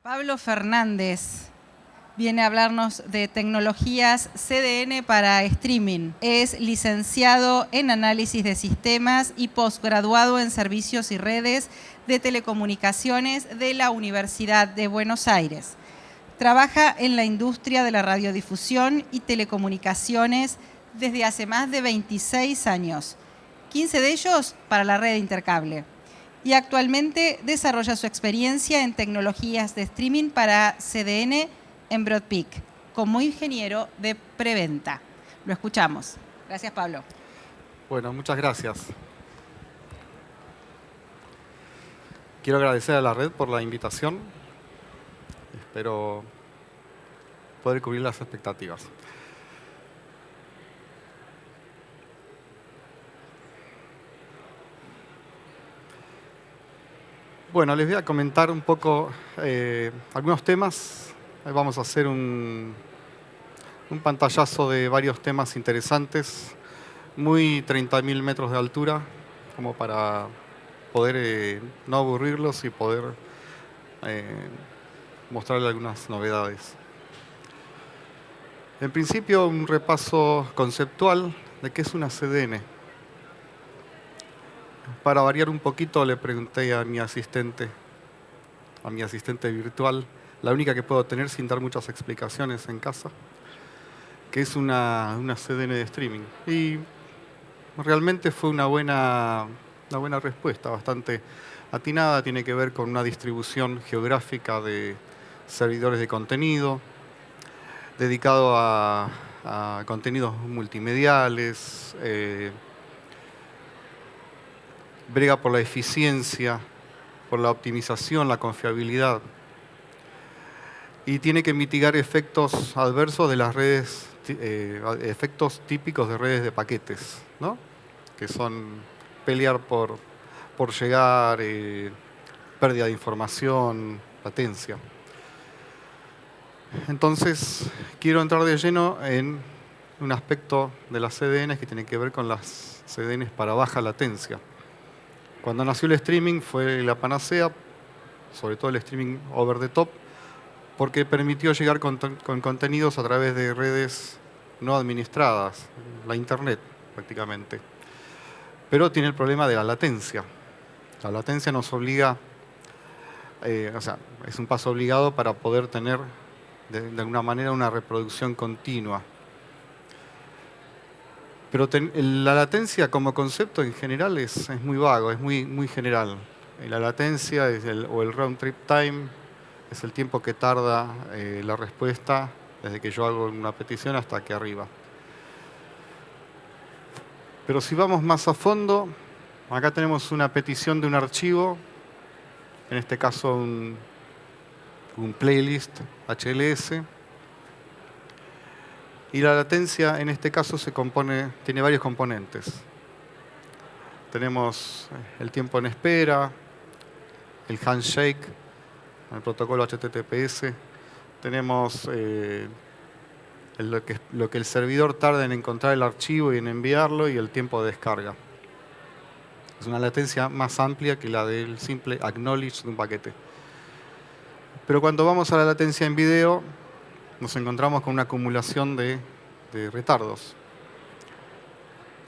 Pablo Fernández viene a hablarnos de tecnologías CDN para streaming. Es licenciado en análisis de sistemas y posgraduado en servicios y redes de telecomunicaciones de la Universidad de Buenos Aires. Trabaja en la industria de la radiodifusión y telecomunicaciones desde hace más de 26 años, 15 de ellos para la red Intercable. Y actualmente desarrolla su experiencia en tecnologías de streaming para CDN en Broadpeak, como ingeniero de preventa. Lo escuchamos. Gracias, Pablo. Bueno, muchas gracias. Quiero agradecer a la red por la invitación. Espero poder cubrir las expectativas. Bueno, les voy a comentar un poco algunos temas. Vamos a hacer un pantallazo de varios temas interesantes, muy 30.000 metros de altura, como para poder no aburrirlos y poder mostrarles algunas novedades. En principio, un repaso conceptual de qué es una CDN. Para variar un poquito, le pregunté a mi asistente virtual, la única que puedo tener sin dar muchas explicaciones en casa, que es una CDN de streaming. Y realmente fue una buena respuesta, bastante atinada. Tiene que ver con una distribución geográfica de servidores de contenido, dedicado a contenidos multimediales, brega por la eficiencia, por la optimización, la confiabilidad. Y tiene que mitigar efectos adversos de las redes, efectos típicos de redes de paquetes, ¿no? Que son pelear por llegar, pérdida de información, latencia. Entonces, quiero entrar de lleno en un aspecto de las CDNs que tiene que ver con las CDNs para baja latencia. Cuando nació el streaming fue la panacea, sobre todo el streaming over the top, porque permitió llegar con contenidos a través de redes no administradas, la Internet prácticamente. Pero tiene el problema de la latencia. La latencia nos obliga, es un paso obligado para poder tener de alguna manera una reproducción continua. Pero la latencia como concepto en general es muy vago, es muy general. La latencia o el round trip time es el tiempo que tarda la respuesta desde que yo hago una petición hasta que arriba. Pero si vamos más a fondo, acá tenemos una petición de un archivo, en este caso un playlist HLS. Y la latencia en este caso tiene varios componentes. Tenemos el tiempo en espera, el handshake, el protocolo HTTPS. Tenemos lo que el servidor tarda en encontrar el archivo y en enviarlo y el tiempo de descarga. Es una latencia más amplia que la del simple acknowledge de un paquete. Pero cuando vamos a la latencia en video, nos encontramos con una acumulación de retardos.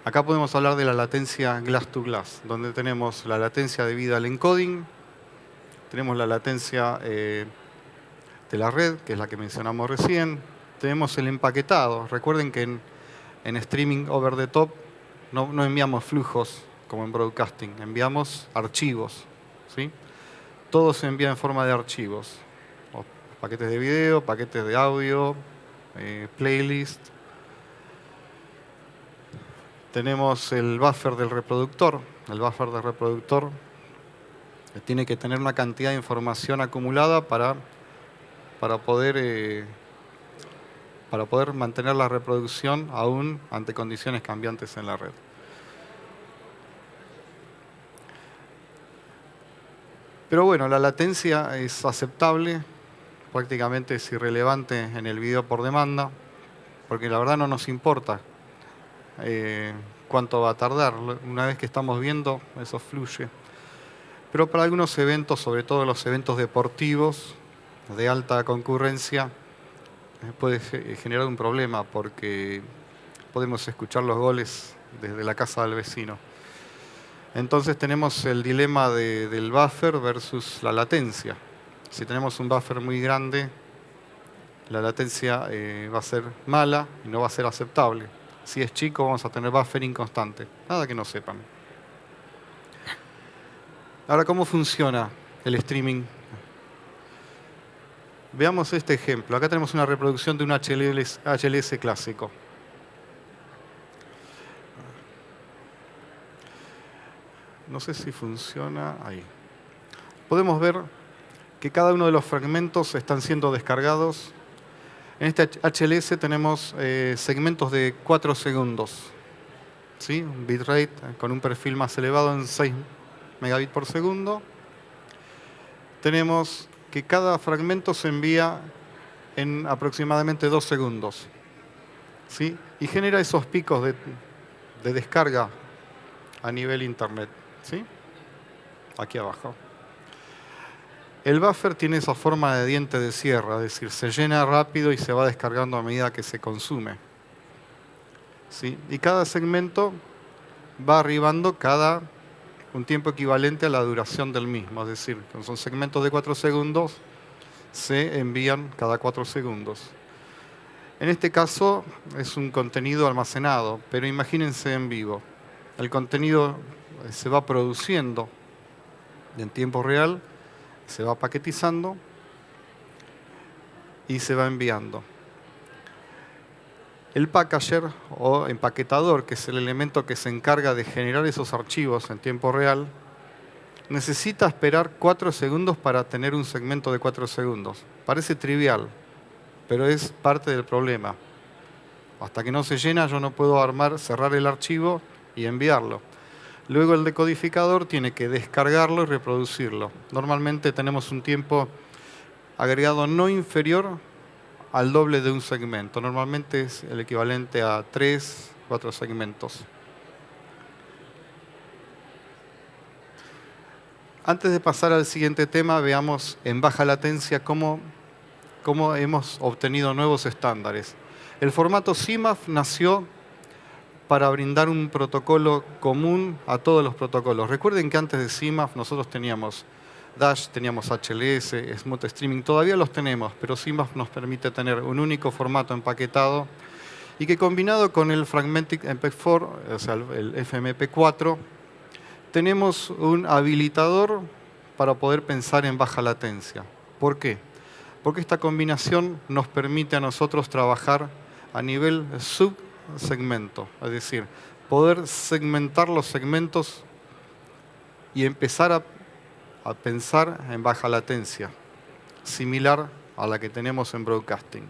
Acá podemos hablar de la latencia glass to glass, donde tenemos la latencia debida al encoding, tenemos la latencia de la red, que es la que mencionamos recién, tenemos el empaquetado. Recuerden que en streaming over the top no enviamos flujos como en broadcasting, enviamos archivos, ¿sí? Todo se envía en forma de archivos. Paquetes de video, paquetes de audio, playlist. Tenemos el buffer del reproductor. El buffer del reproductor tiene que tener una cantidad de información acumulada para poder mantener la reproducción aún ante condiciones cambiantes en la red. Pero bueno, la latencia es aceptable. Prácticamente es irrelevante en el video por demanda, porque la verdad no nos importa cuánto va a tardar. Una vez que estamos viendo, eso fluye. Pero para algunos eventos, sobre todo los eventos deportivos, de alta concurrencia puede generar un problema porque podemos escuchar los goles desde la casa del vecino. Entonces tenemos el dilema del buffer versus la latencia. Si tenemos un buffer muy grande, la latencia va a ser mala y no va a ser aceptable. Si es chico, vamos a tener buffering constante. Nada que no sepan. Ahora, ¿cómo funciona el streaming? Veamos este ejemplo. Acá tenemos una reproducción de un HLS clásico. No sé si funciona ahí. Podemos ver que cada uno de los fragmentos están siendo descargados. En este HLS tenemos segmentos de 4 segundos. ¿Sí? Un bitrate con un perfil más elevado en 6 megabits por segundo. Tenemos que cada fragmento se envía en aproximadamente 2 segundos. ¿Sí? Y genera esos picos de descarga a nivel internet. ¿Sí? Aquí abajo. El buffer tiene esa forma de diente de sierra, es decir, se llena rápido y se va descargando a medida que se consume. ¿Sí? Y cada segmento va arribando cada un tiempo equivalente a la duración del mismo. Es decir, son segmentos de 4 segundos, se envían cada 4 segundos. En este caso es un contenido almacenado, pero imagínense en vivo. El contenido se va produciendo en tiempo real, se va paquetizando y se va enviando. El packager o empaquetador, que es el elemento que se encarga de generar esos archivos en tiempo real, necesita esperar 4 segundos para tener un segmento de 4 segundos. Parece trivial, pero es parte del problema. Hasta que no se llena, yo no puedo cerrar el archivo y enviarlo. Luego el decodificador tiene que descargarlo y reproducirlo. Normalmente tenemos un tiempo agregado no inferior al doble de un segmento. Normalmente es el equivalente a 3, 4 segmentos. Antes de pasar al siguiente tema, veamos en baja latencia cómo hemos obtenido nuevos estándares. El formato CMAF nació para brindar un protocolo común a todos los protocolos. Recuerden que antes de CMAF nosotros teníamos Dash, teníamos HLS, Smooth Streaming, todavía los tenemos, pero CMAF nos permite tener un único formato empaquetado y que combinado con el Fragmented MP4, o sea, el FMP4, tenemos un habilitador para poder pensar en baja latencia. ¿Por qué? Porque esta combinación nos permite a nosotros trabajar a nivel subsegmento, es decir, poder segmentar los segmentos y empezar a pensar en baja latencia, similar a la que tenemos en broadcasting.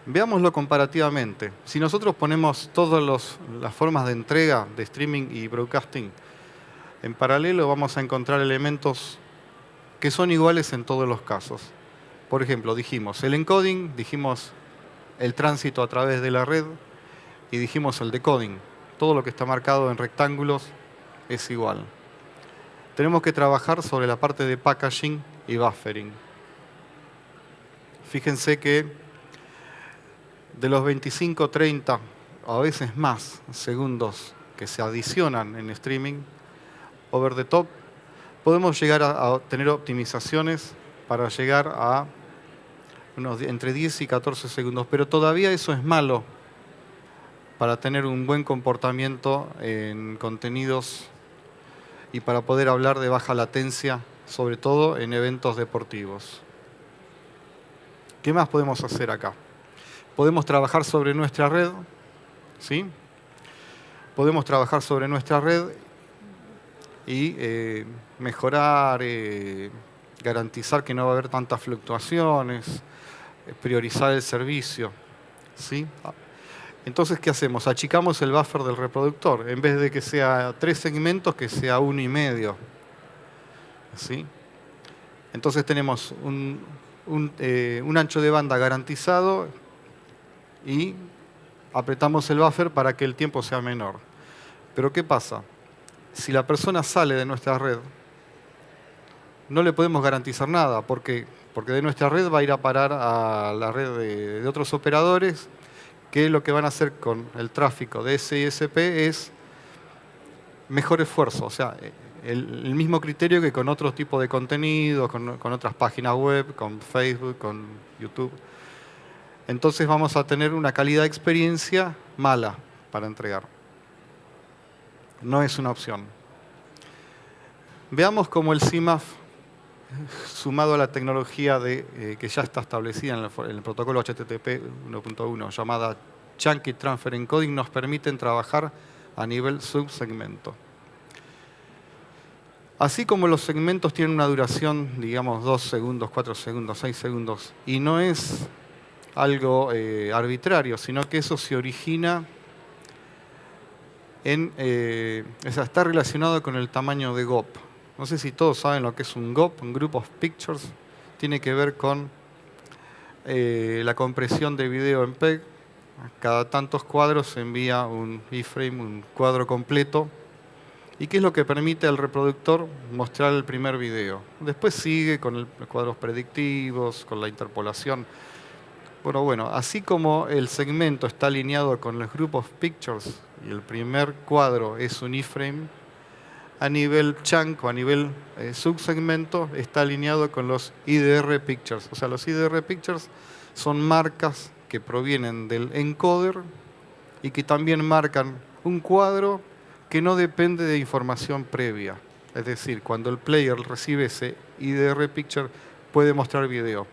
Veámoslo comparativamente. Si nosotros ponemos todas las formas de entrega de streaming y broadcasting en paralelo, vamos a encontrar elementos que son iguales en todos los casos. Por ejemplo, dijimos el encoding, dijimos el tránsito a través de la red y dijimos el decoding. Todo lo que está marcado en rectángulos es igual. Tenemos que trabajar sobre la parte de packaging y buffering. Fíjense que de los 25, 30, a veces más segundos que se adicionan en streaming, over the top, podemos llegar a tener optimizaciones para llegar a entre 10 y 14 segundos, pero todavía eso es malo para tener un buen comportamiento en contenidos y para poder hablar de baja latencia, sobre todo en eventos deportivos. ¿Qué más podemos hacer acá? Podemos trabajar sobre nuestra red, ¿sí? Podemos trabajar sobre nuestra red y mejorar, garantizar que no va a haber tantas fluctuaciones, priorizar el servicio, ¿sí? Entonces, ¿qué hacemos? Achicamos el buffer del reproductor. En vez de que sea 3 segmentos, que sea 1,5. ¿Sí? Entonces tenemos un ancho de banda garantizado y apretamos el buffer para que el tiempo sea menor. Pero ¿qué pasa? Si la persona sale de nuestra red, no le podemos garantizar nada. ¿Por qué? Porque de nuestra red va a ir a parar a la red de otros operadores, que lo que van a hacer con el tráfico de SISP es mejor esfuerzo. O sea, el mismo criterio que con otro tipo de contenido, con otras páginas web, con Facebook, con YouTube. Entonces vamos a tener una calidad de experiencia mala para entregar. No es una opción. Veamos cómo el CMAF, sumado a la tecnología que ya está establecida en el protocolo HTTP 1.1, llamada Chunky Transfer Encoding, nos permiten trabajar a nivel subsegmento. Así como los segmentos tienen una duración, digamos, 2 segundos, 4 segundos, 6 segundos, y no es algo arbitrario, sino que eso se origina está relacionado con el tamaño de GOP. No sé si todos saben lo que es un GOP, un Group of Pictures. Tiene que ver con la compresión de video en PEG. Cada tantos cuadros se envía un iframe, un cuadro completo. ¿Y qué es lo que permite al reproductor mostrar el primer video? Después sigue con los cuadros predictivos, con la interpolación. Bueno, así como el segmento está alineado con los Group of Pictures y el primer cuadro es un iframe, a nivel chunk o a nivel subsegmento está alineado con los IDR Pictures. O sea, los IDR Pictures son marcas que provienen del encoder y que también marcan un cuadro que no depende de información previa. Es decir, cuando el player recibe ese IDR Picture puede mostrar video.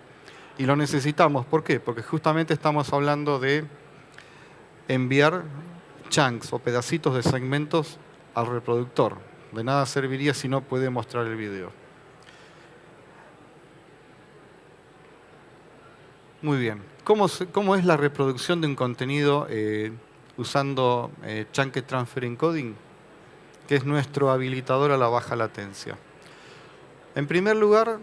Y lo necesitamos. ¿Por qué? Porque justamente estamos hablando de enviar chunks o pedacitos de segmentos al reproductor. De nada serviría si no puede mostrar el video. Muy bien. ¿Cómo es la reproducción de un contenido usando Chunky Transfer Encoding? Que es nuestro habilitador a la baja latencia. En primer lugar,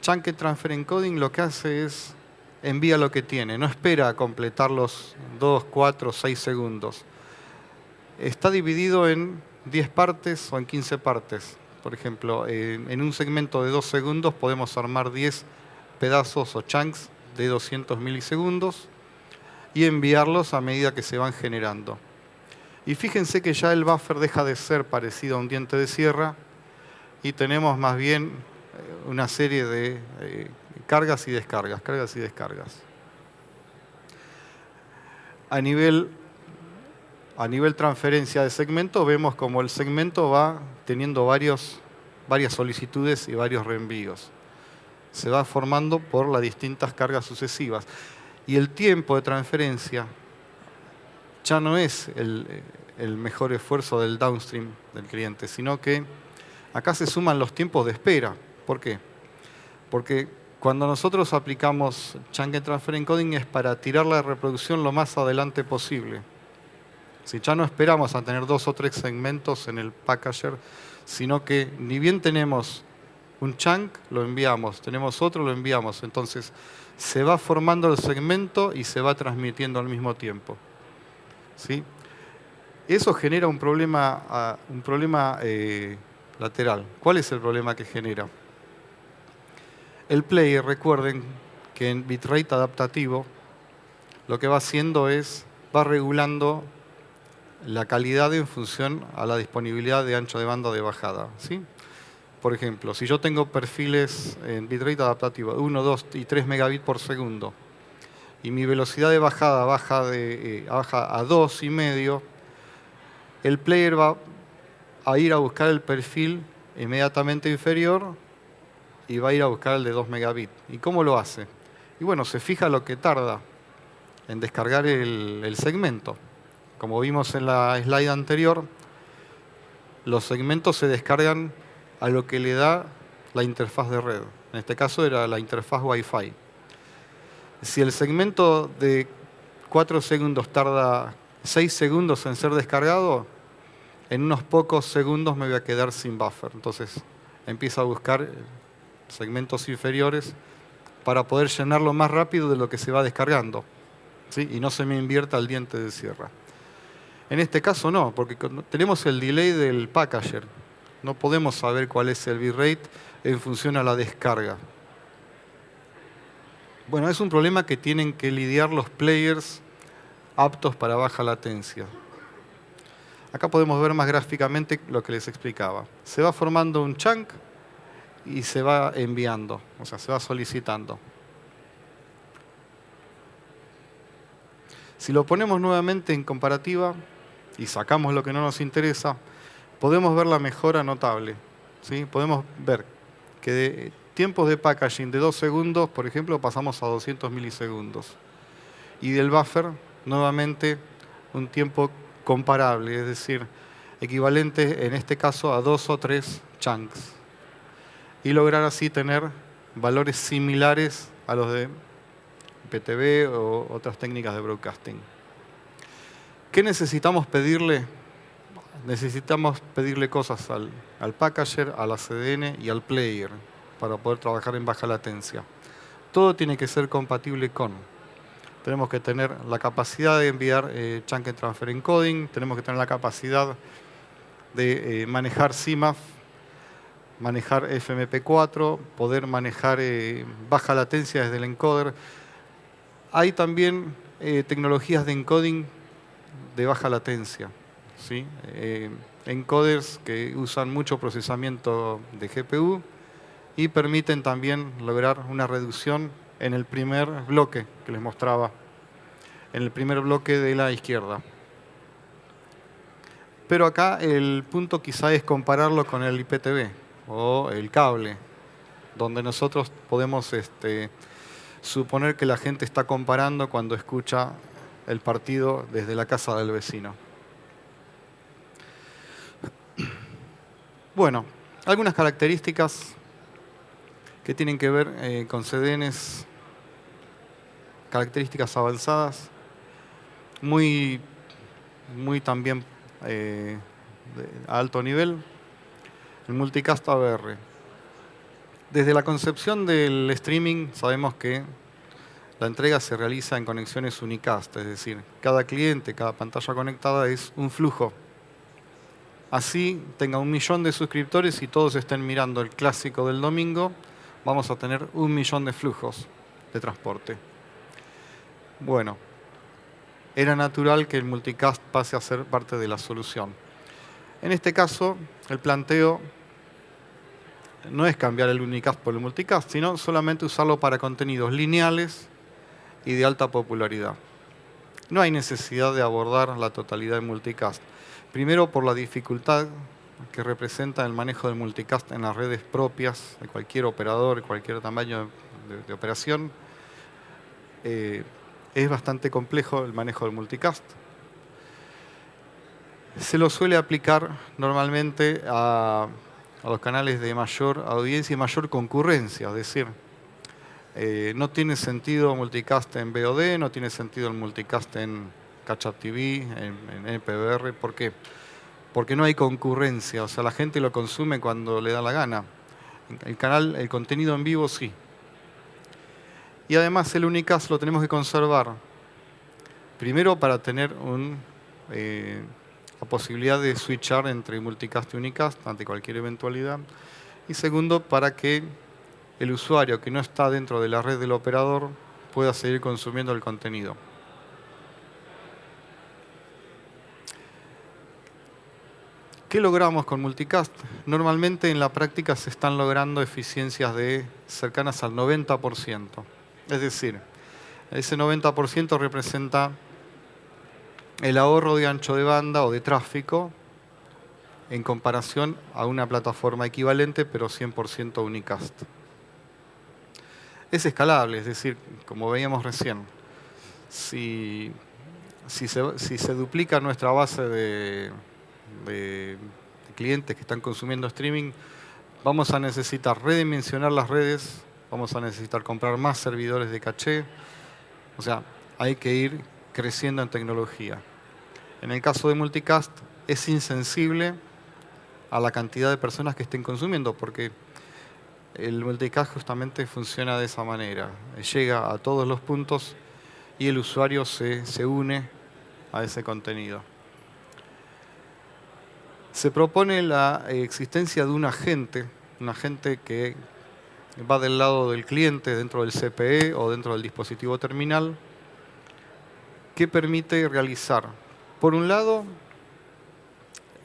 Chunky Transfer Encoding lo que hace es envía lo que tiene, no espera a completar los 2, 4, 6 segundos. Está dividido en 10 partes o en 15 partes. Por ejemplo, en un segmento de 2 segundos podemos armar 10 pedazos o chunks de 200 milisegundos y enviarlos a medida que se van generando. Y fíjense que ya el buffer deja de ser parecido a un diente de sierra y tenemos más bien una serie de cargas y descargas, cargas y descargas. A nivel transferencia de segmento, vemos como el segmento va teniendo varias solicitudes y varios reenvíos. Se va formando por las distintas cargas sucesivas. Y el tiempo de transferencia ya no es el mejor esfuerzo del downstream del cliente, sino que acá se suman los tiempos de espera. ¿Por qué? Porque cuando nosotros aplicamos Chunky Transfer Encoding es para tirar la reproducción lo más adelante posible. Si ya no esperamos a tener 2 o 3 segmentos en el packager, sino que ni bien tenemos un chunk, lo enviamos, tenemos otro, lo enviamos. Entonces se va formando el segmento y se va transmitiendo al mismo tiempo. ¿Sí? Eso genera un problema lateral. ¿Cuál es el problema que genera? El player, recuerden que en bitrate adaptativo lo que va haciendo es, va regulando la calidad en función a la disponibilidad de ancho de banda de bajada. ¿Sí? Por ejemplo, si yo tengo perfiles en bitrate adaptativo de 1, 2 y 3 megabits por segundo y mi velocidad de bajada baja a 2,5, el player va a ir a buscar el perfil inmediatamente inferior y va a ir a buscar el de 2 megabits. ¿Y cómo lo hace? Y bueno, se fija lo que tarda en descargar el segmento. Como vimos en la slide anterior, los segmentos se descargan a lo que le da la interfaz de red. En este caso era la interfaz Wi-Fi. Si el segmento de 4 segundos tarda 6 segundos en ser descargado, en unos pocos segundos me voy a quedar sin buffer. Entonces empiezo a buscar segmentos inferiores para poder llenarlo más rápido de lo que se va descargando, ¿sí? Y no se me invierta el diente de sierra. En este caso no, porque tenemos el delay del packager. No podemos saber cuál es el bitrate en función a la descarga. Bueno, es un problema que tienen que lidiar los players aptos para baja latencia. Acá podemos ver más gráficamente lo que les explicaba. Se va formando un chunk y se va enviando, o sea, se va solicitando. Si lo ponemos nuevamente en comparativa y sacamos lo que no nos interesa, podemos ver la mejora notable, ¿sí? Podemos ver que de tiempos de packaging de 2 segundos, por ejemplo, pasamos a 200 milisegundos. Y del buffer, nuevamente, un tiempo comparable, es decir, equivalente en este caso a 2 o 3 chunks. Y lograr así tener valores similares a los de IPTV o otras técnicas de broadcasting. ¿Qué necesitamos pedirle? Necesitamos pedirle cosas al packager, a la CDN y al player para poder trabajar en baja latencia. Todo tiene que ser compatible con. Tenemos que tener la capacidad de enviar chunk and transfer encoding, tenemos que tener la capacidad de manejar CMAF, manejar FMP4, poder manejar baja latencia desde el encoder. Hay también tecnologías de encoding de baja latencia, ¿sí? Encoders que usan mucho procesamiento de GPU y permiten también lograr una reducción en el primer bloque que les mostraba, en el primer bloque de la izquierda. Pero acá el punto quizá es compararlo con el IPTV o el cable, donde nosotros podemos suponer que la gente está comparando cuando escucha el partido desde la casa del vecino. Bueno, algunas características que tienen que ver con CDNs, características avanzadas, muy también a alto nivel, el multicast AVR. Desde la concepción del streaming sabemos que la entrega se realiza en conexiones unicast, es decir, cada cliente, cada pantalla conectada es un flujo. Así tenga 1 millón de suscriptores y todos estén mirando el clásico del domingo, vamos a tener 1 millón de flujos de transporte. Bueno, era natural que el multicast pase a ser parte de la solución. En este caso, el planteo no es cambiar el unicast por el multicast, sino solamente usarlo para contenidos lineales y de alta popularidad. No hay necesidad de abordar la totalidad del multicast. Primero, por la dificultad que representa el manejo del multicast en las redes propias de cualquier operador, cualquier tamaño de operación. Es bastante complejo el manejo del multicast. Se lo suele aplicar normalmente a los canales de mayor audiencia y mayor concurrencia, es decir, no tiene sentido multicast en VOD, no tiene sentido el multicast en Catch-up TV, en NPVR. ¿Por qué? Porque no hay concurrencia, o sea, la gente lo consume cuando le da la gana. El contenido en vivo sí. Y además el unicast lo tenemos que conservar. Primero para tener la posibilidad de switchar entre multicast y unicast ante cualquier eventualidad. Y segundo, para que el usuario que no está dentro de la red del operador pueda seguir consumiendo el contenido. ¿Qué logramos con multicast? Normalmente en la práctica se están logrando eficiencias cercanas al 90%. Es decir, ese 90% representa el ahorro de ancho de banda o de tráfico en comparación a una plataforma equivalente, pero 100% unicast. Es escalable, es decir, como veíamos recién, si se duplica nuestra base de clientes que están consumiendo streaming, vamos a necesitar redimensionar las redes, vamos a necesitar comprar más servidores de caché, o sea, hay que ir creciendo en tecnología. En el caso de multicast es insensible a la cantidad de personas que estén consumiendo, porque el multicast justamente funciona de esa manera. Llega a todos los puntos y el usuario se une a ese contenido. Se propone la existencia de un agente que va del lado del cliente dentro del CPE o dentro del dispositivo terminal, que permite realizar, por un lado,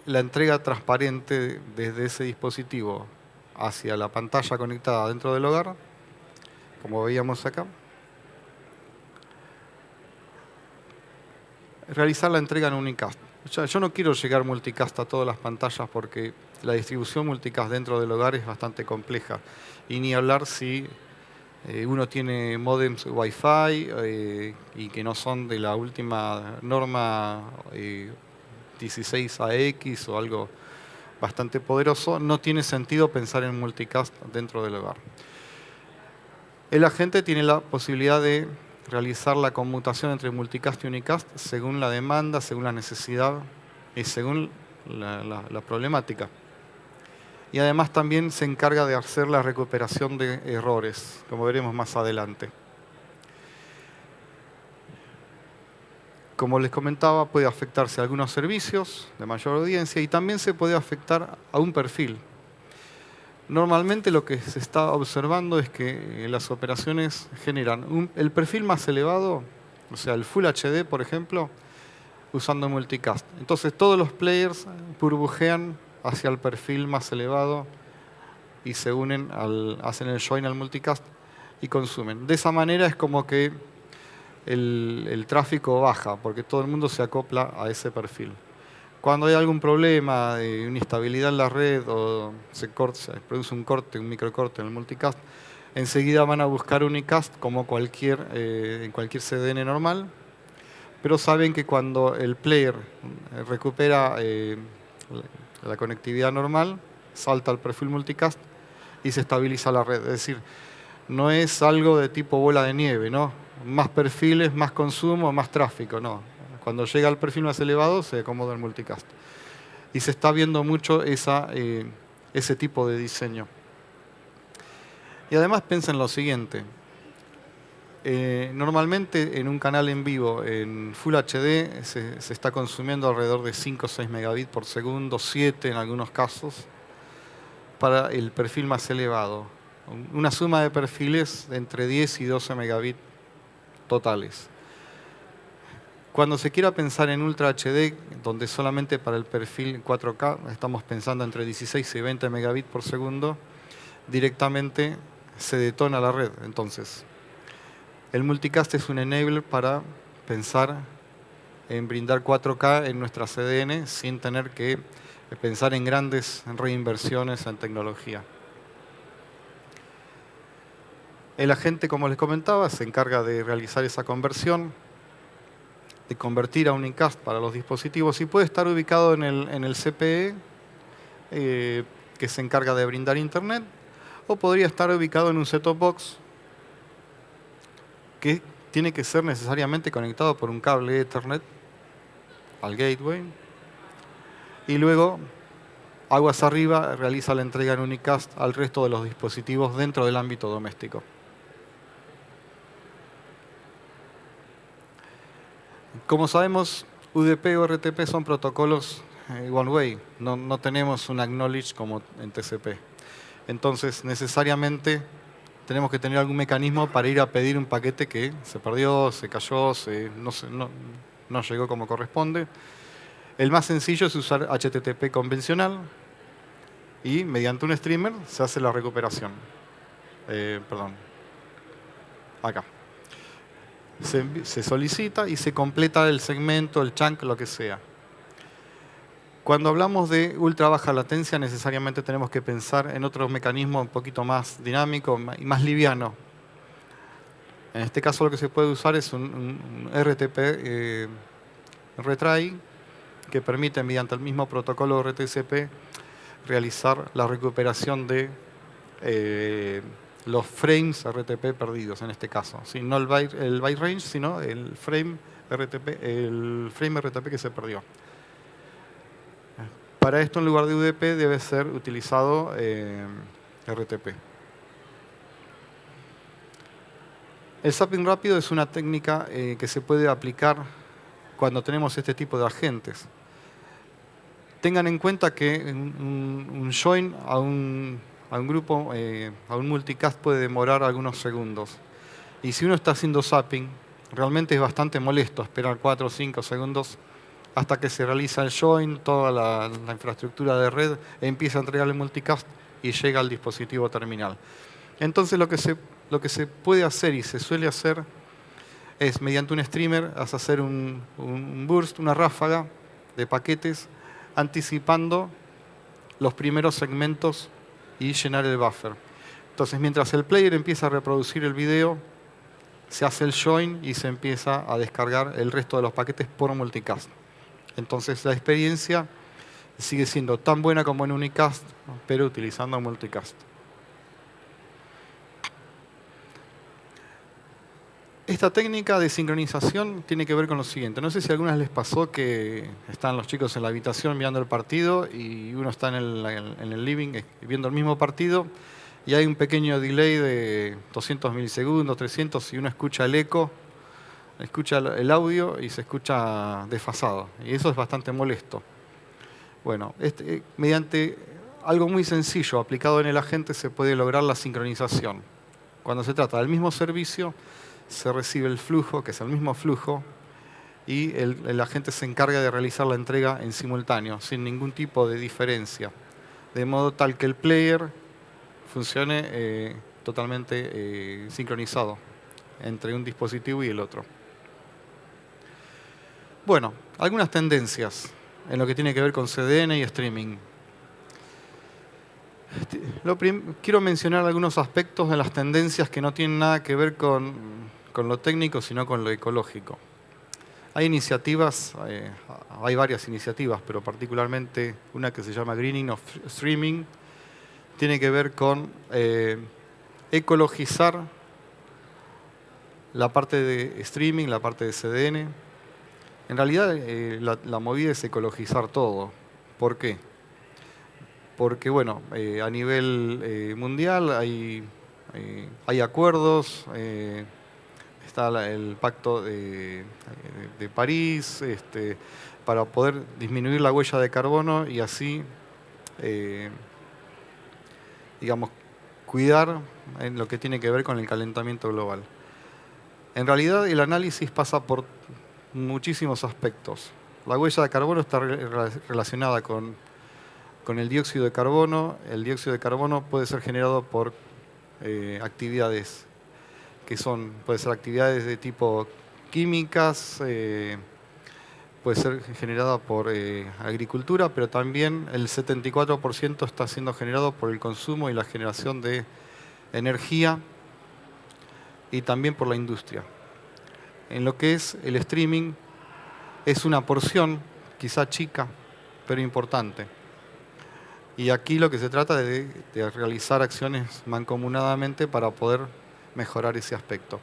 la entrega transparente desde ese dispositivo hacia la pantalla conectada dentro del hogar, como veíamos acá. Realizar la entrega en unicast. Yo no quiero llegar multicast a todas las pantallas porque la distribución multicast dentro del hogar es bastante compleja. Y ni hablar si uno tiene modems Wi-Fi y que no son de la última norma 16AX o algo bastante poderoso, no tiene sentido pensar en multicast dentro del hogar. El agente tiene la posibilidad de realizar la conmutación entre multicast y unicast según la demanda, según la necesidad y según la problemática. Y además también se encarga de hacer la recuperación de errores, como veremos más adelante. Como les comentaba, puede afectarse a algunos servicios de mayor audiencia y también se puede afectar a un perfil. Normalmente lo que se está observando es que las operaciones generan el perfil más elevado, o sea, el Full HD, por ejemplo, usando multicast. Entonces todos los players burbujean hacia el perfil más elevado y se unen, hacen el join al multicast y consumen. De esa manera es como que el tráfico baja, porque todo el mundo se acopla a ese perfil. Cuando hay algún problema de inestabilidad en la red o se produce un corte, un microcorte en el multicast, enseguida van a buscar unicast como en cualquier CDN normal, pero saben que cuando el player recupera la conectividad normal, salta al perfil multicast y se estabiliza la red. Es decir, no es algo de tipo bola de nieve, ¿no? Más perfiles, más consumo, más tráfico, no. Cuando llega al perfil más elevado, se acomoda el multicast. Y se está viendo mucho ese tipo de diseño. Y además piensen lo siguiente. Normalmente en un canal en vivo en Full HD se está consumiendo alrededor de 5 o 6 megabits por segundo, 7 en algunos casos, para el perfil más elevado. Una suma de perfiles de entre 10 y 12 megabits totales. Cuando se quiera pensar en Ultra HD, donde solamente para el perfil 4K estamos pensando entre 16 y 20 megabits por segundo, directamente se detona la red. Entonces, el multicast es un enabler para pensar en brindar 4K en nuestra CDN sin tener que pensar en grandes reinversiones en tecnología. El agente, como les comentaba, se encarga de realizar esa conversión, de convertir a unicast para los dispositivos y puede estar ubicado en el CPE, que se encarga de brindar internet, o podría estar ubicado en un set-top box que tiene que ser necesariamente conectado por un cable Ethernet al gateway y luego, aguas arriba, realiza la entrega en unicast al resto de los dispositivos dentro del ámbito doméstico. Como sabemos, UDP o RTP son protocolos one way, no tenemos un acknowledge como en TCP. Entonces, necesariamente tenemos que tener algún mecanismo para ir a pedir un paquete que se perdió, se cayó, no llegó como corresponde. El más sencillo es usar HTTP convencional y mediante un streamer se hace la recuperación. Acá. Se solicita y se completa el segmento, el chunk, lo que sea. Cuando hablamos de ultra baja latencia, necesariamente tenemos que pensar en otro mecanismo un poquito más dinámico y más liviano. En este caso lo que se puede usar es un RTP retry que permite mediante el mismo protocolo RTCP realizar la recuperación de los frames RTP perdidos en este caso. ¿Sí? No el byte range, sino el frame RTP que se perdió. Para esto, en lugar de UDP, debe ser utilizado RTP. El zapping rápido es una técnica que se puede aplicar cuando tenemos este tipo de agentes. Tengan en cuenta que un join a un grupo, a un multicast puede demorar algunos segundos. Y si uno está haciendo zapping, realmente es bastante molesto esperar 4 o 5 segundos hasta que se realiza el join, toda la infraestructura de red empieza a entregar el multicast y llega al dispositivo terminal. Entonces lo que se puede hacer y se suele hacer es, mediante un streamer, hacer un burst, una ráfaga de paquetes, anticipando los primeros segmentos y llenar el buffer. Entonces, mientras el player empieza a reproducir el video, se hace el join y se empieza a descargar el resto de los paquetes por multicast. Entonces, la experiencia sigue siendo tan buena como en unicast, pero utilizando multicast. Esta técnica de sincronización tiene que ver con lo siguiente. No sé si a algunas les pasó que están los chicos en la habitación mirando el partido y uno está en el living viendo el mismo partido y hay un pequeño delay de 200 milisegundos, 300, y uno escucha el eco, escucha el audio y se escucha desfasado. Y eso es bastante molesto. Bueno, mediante algo muy sencillo aplicado en el agente se puede lograr la sincronización. Cuando se trata del mismo servicio, se recibe el flujo, que es el mismo flujo, y el agente se encarga de realizar la entrega en simultáneo, sin ningún tipo de diferencia, de modo tal que el player funcione totalmente sincronizado entre un dispositivo y el otro. Bueno, algunas tendencias en lo que tiene que ver con CDN y streaming. Quiero mencionar algunos aspectos de las tendencias que no tienen nada que ver con lo técnico, sino con lo ecológico. Hay iniciativas, hay varias iniciativas, pero particularmente una que se llama Greening of Streaming, tiene que ver con ecologizar la parte de streaming, la parte de CDN. En realidad, la movida es ecologizar todo. ¿Por qué? Porque, bueno, a nivel mundial hay acuerdos, está el Pacto de París, para poder disminuir la huella de carbono y así, digamos, cuidar en lo que tiene que ver con el calentamiento global. En realidad, el análisis pasa por muchísimos aspectos. La huella de carbono está relacionada con el dióxido de carbono. El dióxido de carbono puede ser generado por actividades que puede ser actividades de tipo químicas, puede ser generada por agricultura, pero también el 74% está siendo generado por el consumo y la generación de energía y también por la industria. En lo que es el streaming, es una porción, quizá chica, pero importante. Y aquí lo que se trata es de realizar acciones mancomunadamente para poder mejorar ese aspecto.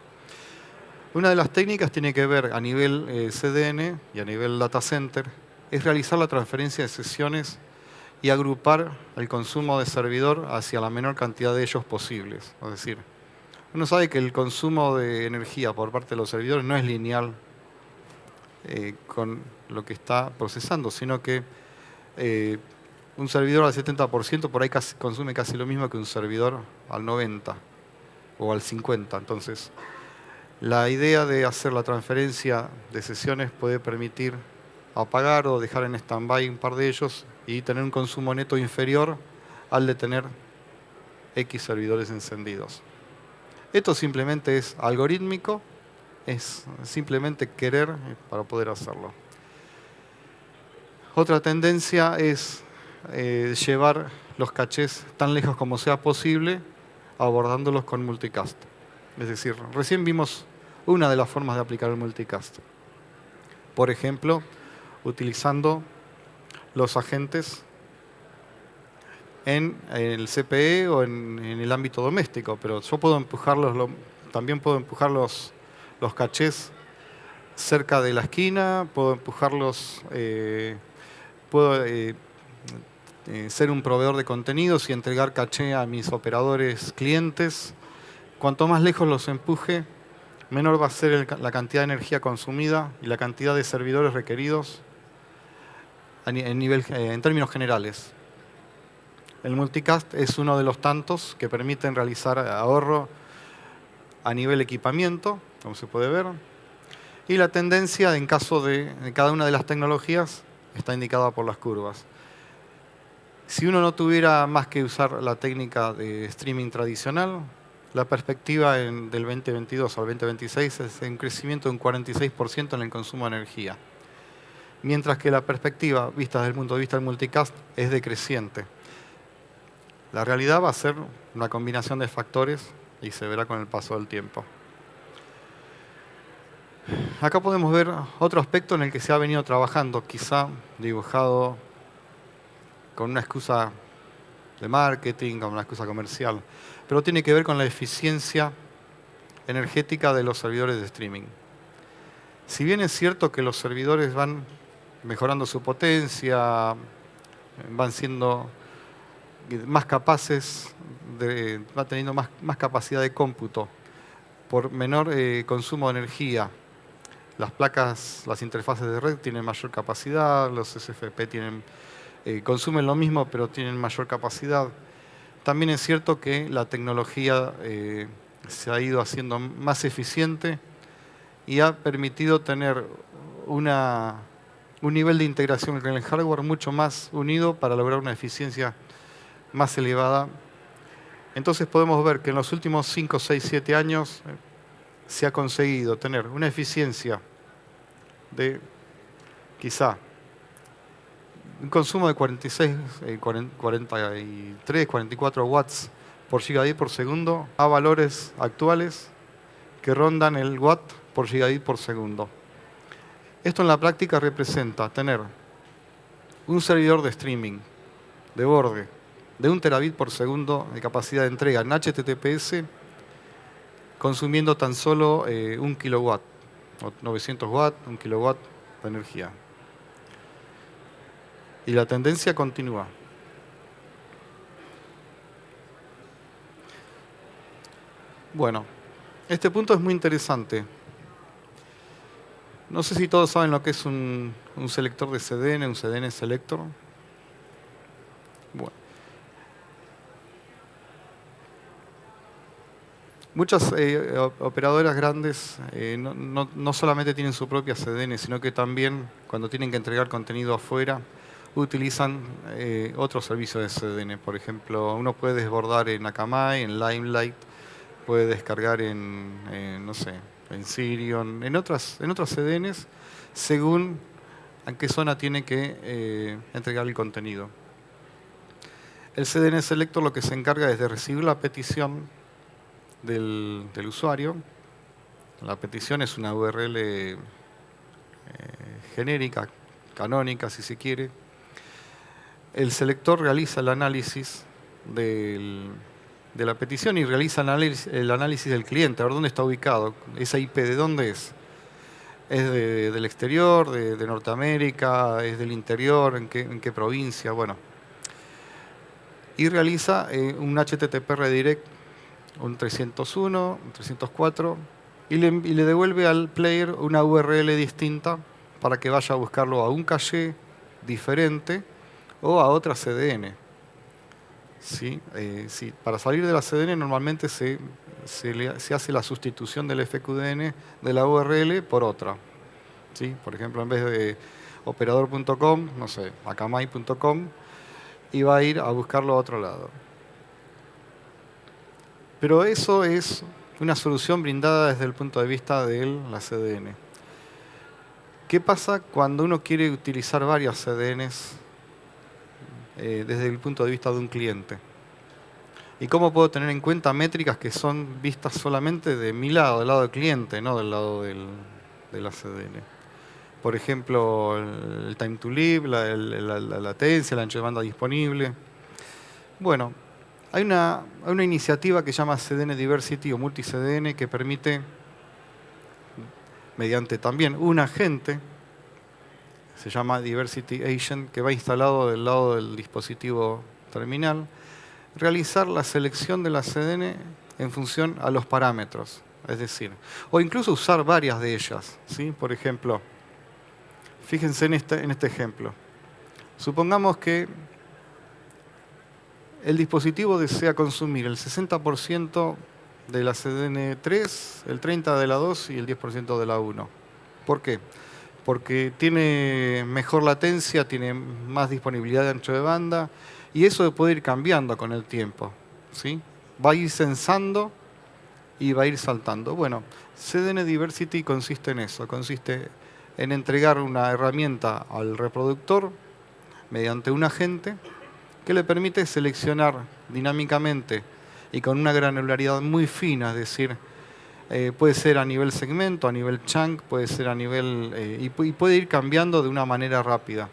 Una de las técnicas tiene que ver a nivel CDN y a nivel data center, es realizar la transferencia de sesiones y agrupar el consumo de servidor hacia la menor cantidad de ellos posibles. Es decir, uno sabe que el consumo de energía por parte de los servidores no es lineal con lo que está procesando, sino que un servidor al 70% por ahí consume casi lo mismo que un servidor al 90% o al 50%. Entonces, la idea de hacer la transferencia de sesiones puede permitir apagar o dejar en stand-by un par de ellos y tener un consumo neto inferior al de tener X servidores encendidos. Esto simplemente es algorítmico, es simplemente querer para poder hacerlo. Otra tendencia es llevar los cachés tan lejos como sea posible, abordándolos con multicast. Es decir, recién vimos una de las formas de aplicar el multicast. Por ejemplo, utilizando los agentes en el CPE o en el ámbito doméstico, pero yo puedo empujarlos, también puedo empujar los cachés cerca de la esquina, puedo empujarlos, puedo ser un proveedor de contenidos y entregar caché a mis operadores clientes. Cuanto más lejos los empuje, menor va a ser la cantidad de energía consumida y la cantidad de servidores requeridos en términos generales. El multicast es uno de los tantos que permiten realizar ahorro a nivel equipamiento, como se puede ver. Y la tendencia, en caso de cada una de las tecnologías, está indicada por las curvas. Si uno no tuviera más que usar la técnica de streaming tradicional, la perspectiva del 2022 al 2026 es un crecimiento de un 46% en el consumo de energía. Mientras que la perspectiva, vista desde el punto de vista del multicast, es decreciente. La realidad va a ser una combinación de factores y se verá con el paso del tiempo. Acá podemos ver otro aspecto en el que se ha venido trabajando, quizá dibujado con una excusa de marketing, con una excusa comercial, pero tiene que ver con la eficiencia energética de los servidores de streaming. Si bien es cierto que los servidores van mejorando su potencia, van siendo más capaces, van teniendo más capacidad de cómputo por menor consumo de energía. Las placas, las interfaces de red tienen mayor capacidad, los SFP consumen lo mismo pero tienen mayor capacidad. También es cierto que la tecnología se ha ido haciendo más eficiente y ha permitido tener un nivel de integración con el hardware mucho más unido para lograr una eficiencia más elevada. Entonces podemos ver que en los últimos 5, 6, 7 años se ha conseguido tener una eficiencia de quizá un consumo de 43, 44 watts por gigabit por segundo a valores actuales que rondan el watt por gigabit por segundo. Esto en la práctica representa tener un servidor de streaming de borde de 1 terabit por segundo de capacidad de entrega en HTTPS consumiendo tan solo 1 kilowatt, o 900 watts, 1 kilowatt de energía. Y la tendencia continúa. Bueno, este punto es muy interesante. No sé si todos saben lo que es un selector de CDN, un CDN selector. Bueno. Muchas operadoras grandes no solamente tienen su propia CDN, sino que también cuando tienen que entregar contenido afuera, utilizan otros servicios de CDN. Por ejemplo, uno puede desbordar en Akamai, en Limelight, puede descargar no sé, en Sirion, en otras CDNs, según en qué zona tiene que entregar el contenido. El CDN Selector lo que se encarga es de recibir la petición del usuario. La petición es una URL genérica, canónica si se quiere. El selector realiza el análisis de la petición y realiza el análisis del cliente, a ver dónde está ubicado, esa IP de dónde es. ¿Es del exterior, de Norteamérica, es del interior, en qué provincia? Bueno. Y realiza un HTTP redirect, un 301, un 304, y le devuelve al player una URL distinta para que vaya a buscarlo a un caché diferente o a otra CDN. ¿Sí? Sí. Para salir de la CDN normalmente se hace la sustitución del FQDN de la URL por otra. ¿Sí? Por ejemplo, en vez de operador.com, no sé, akamai.com, y va a ir a buscarlo a otro lado. Pero eso es una solución brindada desde el punto de vista de la CDN. ¿Qué pasa cuando uno quiere utilizar varias CDNs desde el punto de vista de un cliente? ¿Y cómo puedo tener en cuenta métricas que son vistas solamente de mi lado, del lado del cliente, no del lado de la CDN? Por ejemplo, el time to live, la latencia, el ancho de banda disponible. Bueno, hay una iniciativa que se llama CDN Diversity o Multi-CDN que permite, mediante también un agente, se llama Diversity Agent, que va instalado del lado del dispositivo terminal, realizar la selección de la CDN en función a los parámetros. Es decir, o incluso usar varias de ellas, ¿sí? Por ejemplo, fíjense en este ejemplo. Supongamos que el dispositivo desea consumir el 60% de la CDN3, el 30% de la 2 y el 10% de la 1. ¿Por qué? Porque tiene mejor latencia, tiene más disponibilidad de ancho de banda, y eso puede ir cambiando con el tiempo, ¿sí? Va a ir censando y va a ir saltando. Bueno, CDN Diversity consiste en eso, consiste en entregar una herramienta al reproductor mediante un agente que le permite seleccionar dinámicamente y con una granularidad muy fina, es decir, puede ser a nivel segmento, a nivel chunk, puede ser a nivel... y puede ir cambiando de una manera rápida.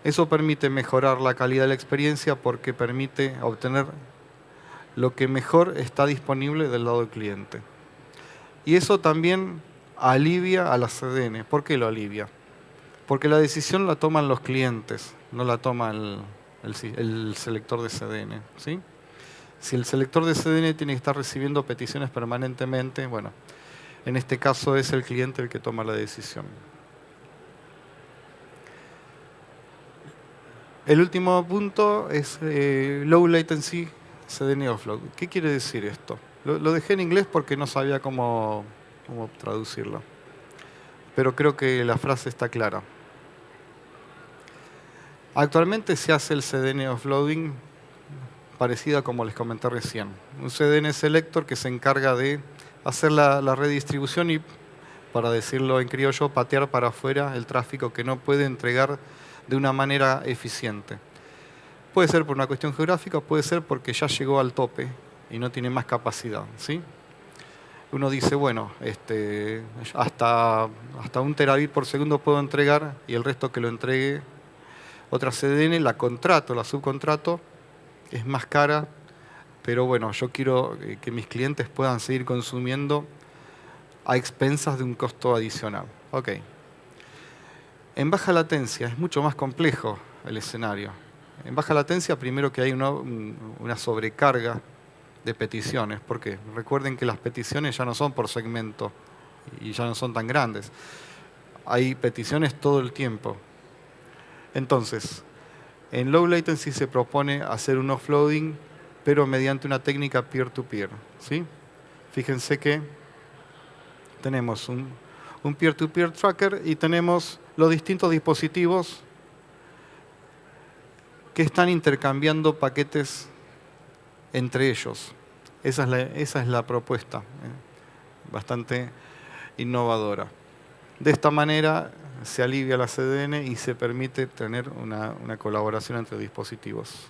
Eso permite mejorar la calidad de la experiencia porque permite obtener lo que mejor está disponible del lado del cliente. Y eso también alivia a la CDN. ¿Por qué lo alivia? Porque la decisión la toman los clientes, no la toma el selector de CDN, ¿sí? Si el selector de CDN tiene que estar recibiendo peticiones permanentemente, bueno, en este caso es el cliente el que toma la decisión. El último punto es Low Latency CDN Offload. ¿Qué quiere decir esto? Lo dejé en inglés porque no sabía cómo traducirlo. Pero creo que la frase está clara. Actualmente se hace el CDN Offloading parecido a como les comenté recién. Un CDN Selector que se encarga de hacer la redistribución y, para decirlo en criollo, patear para afuera el tráfico que no puede entregar de una manera eficiente. Puede ser por una cuestión geográfica, puede ser porque ya llegó al tope y no tiene más capacidad, ¿sí? Uno dice, bueno, hasta 1 terabit por segundo puedo entregar y el resto que lo entregue otra CDN, la contrato, la subcontrato, es más cara, pero bueno, yo quiero que mis clientes puedan seguir consumiendo a expensas de un costo adicional. Ok. En baja latencia es mucho más complejo el escenario. En baja latencia, primero que hay una sobrecarga de peticiones. ¿Por qué? Recuerden que las peticiones ya no son por segmento y ya no son tan grandes. Hay peticiones todo el tiempo. Entonces, en low latency se propone hacer un offloading, pero mediante una técnica peer-to-peer, ¿sí? Fíjense que tenemos un peer-to-peer tracker y tenemos los distintos dispositivos que están intercambiando paquetes entre ellos. Esa es la propuesta, bastante innovadora. De esta manera se alivia la CDN y se permite tener una colaboración entre dispositivos.